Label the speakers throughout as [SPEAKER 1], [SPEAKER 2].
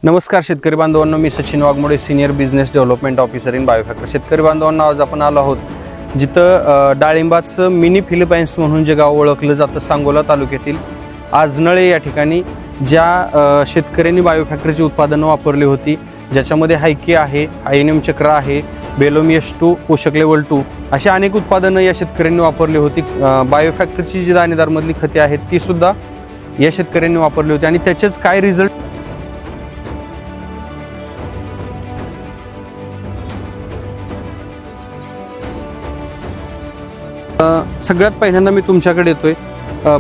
[SPEAKER 1] नमस्कार शेतकरी बांधवांनो, मी Sachin Waghmode, senior business development officer in Biofactor. शेतकरी बांधवांना आज आपण आलो आहोत जिथं डाळिंबाचं मिनी फिलिपाईन्स म्हणून जे गाव ओळखलं जातं सांगोला तालुक्यातील आजनळे या ठिकाणी ज्या शेतकऱ्यांनी बायोफॅक्टरची उत्पादनं वापरली होती, ज्याच्यामध्ये हायके आहे, INM चक्र आहे, बेलोमियस 2, पोषक लेवल 2 अशी अनेक उत्पादनं या शेतकऱ्यांनी वापरली होती. बायोफॅक्टरची जी दाणेदारमधली खते आहेत ती सुद्धा या शेतकऱ्यांनी वापरली होती आणि त्याचेच काय रिझल्ट सगळ्यात पहिल्यांदा मी तुमच्याकडे येतोय.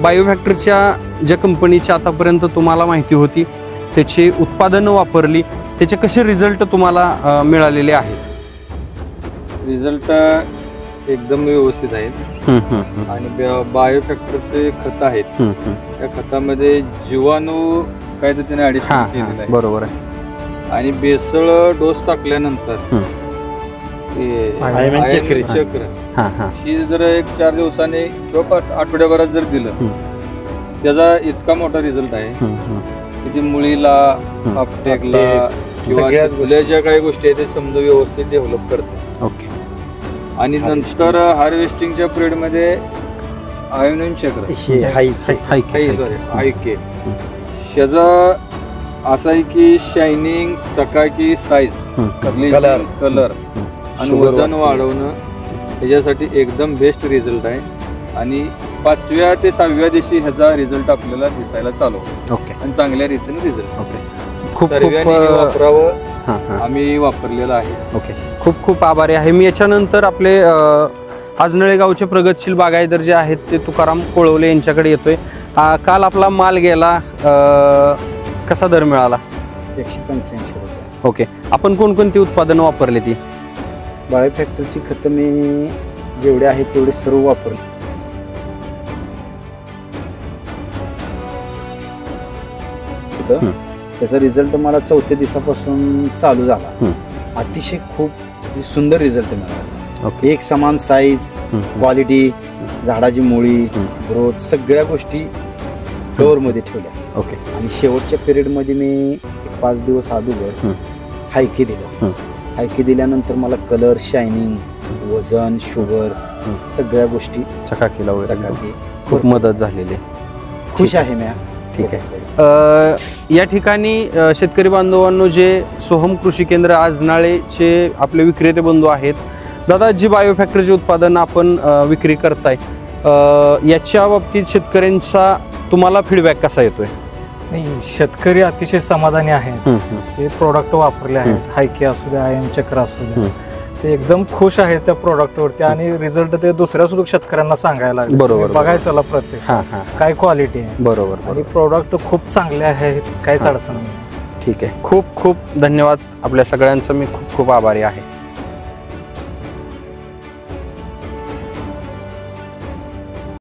[SPEAKER 1] बायोफॅक्टरच्या ज्या कंपनीची आतापर्यंत तुम्हाला माहिती होती, त्याची उत्पादनं वापरली, त्याचे कसे रिझल्ट तुम्हाला मिळालेले आहेत?
[SPEAKER 2] रिझल्ट एकदम व्यवस्थित आहेत आणि बायोफॅक्टरचे खत आहेत, त्या खतामध्ये जीवाणू काय तर त्याने ॲडिशन केलेलं आहे.
[SPEAKER 1] बरोबर आहे.
[SPEAKER 2] आणि बेसळ डोस टाकल्यानंतर चक्र ही जर 1-4 दिवसाने किंवा 5 आठवड्याभरात जर दिलं, त्याचा इतका मोठा रिझल्ट आहे की ती मुळीला, आपटेकला किंवा ज्या काही गोष्टी आहेत ते समजा व्यवस्थित डेव्हलप करते.
[SPEAKER 1] ओके.
[SPEAKER 2] आणि नंतर हार्वेस्टिंगच्या पिरियड मध्ये INM चक्र हायके त्याचा असा आहे की शायनिंग, चकाकी, साईज, कलर आणि वजन वाढवणं ह्याच्यासाठी एकदम बेस्ट रिझल्ट आहे. आणि 5व्या ते 6व्या दिवशी ह्याचा रिझल्ट आपल्याला दिसायला चालू होतो.
[SPEAKER 1] ओके.
[SPEAKER 2] आणि चांगल्या रीतीने रिझल्ट.
[SPEAKER 1] ओके. खूप
[SPEAKER 2] वापरावं आम्ही वापरलेलं आहे.
[SPEAKER 1] ओके. खूप खूप आभारी आहे मी. याच्यानंतर आपले आजनळे गावचे प्रगतशील बागायतदार जे आहेत ते तुकाराम कोळवले यांच्याकडे येतोय. काल आपला माल गेला, कसा दर मिळाला?
[SPEAKER 3] 185 रुपये.
[SPEAKER 1] ओके. आपण कोणकोणती उत्पादनं वापरली ती?
[SPEAKER 3] बायोफॅक्टरची खतं मी जेवढे आहेत तेवढे सर्व वापरले. त्याचा रिझल्ट मला 4थ्या दिवसापासून चालू झाला. अतिशय खूप सुंदर रिझल्ट मिळाला. एक समान साईज, क्वालिटी, झाडाची मुळी, ग्रोथ सगळ्या गोष्टी कव्हर मध्ये ठेवल्या.
[SPEAKER 1] ओके.
[SPEAKER 3] आणि शेवटच्या पिरियड मध्ये मी 5 दिवस अगोदर हायके दिलं. हायके दिल्यानंतर मला कलर, शायनिंग, वजन, शुगर सगळ्या गोष्टी
[SPEAKER 1] चकाकीला वगैरे खूप मदत झालेली आहे.
[SPEAKER 3] खुश आहे मी.
[SPEAKER 1] ठीक आहे. या ठिकाणी शेतकरी बांधवांनो, जे सोहम कृषी केंद्र आजनाळेचे आपले विक्रेते बंधू आहेत, दादा जी बायोफॅक्टरची उत्पादन आपण विक्री करताय याच्या बाबतीत शेतकऱ्यांचा तुम्हाला फीडबॅक कसा येतोय?
[SPEAKER 4] नाही, शेतकरी अतिशय समाधानी आहेत. जे प्रोडक्ट वापरले आहेत, हायके असू द्या, INM चक्र असू द्या, ते एकदम खुश आहेत त्या प्रोडक्टवरती. आणि रिझल्ट ते दुसऱ्या सुद्धा शेतकऱ्यांना सांगायला लागले.
[SPEAKER 1] बरोबर.
[SPEAKER 4] बघायचं प्रत्येक काय क्वालिटी आहे.
[SPEAKER 1] बरोबर.
[SPEAKER 4] आणि प्रोडक्ट खूप चांगले आहेत, काहीच अडचण नाही.
[SPEAKER 1] ठीक आहे. खूप खूप धन्यवाद. आपल्या सगळ्यांचा मी खूप खूप आभारी आहे.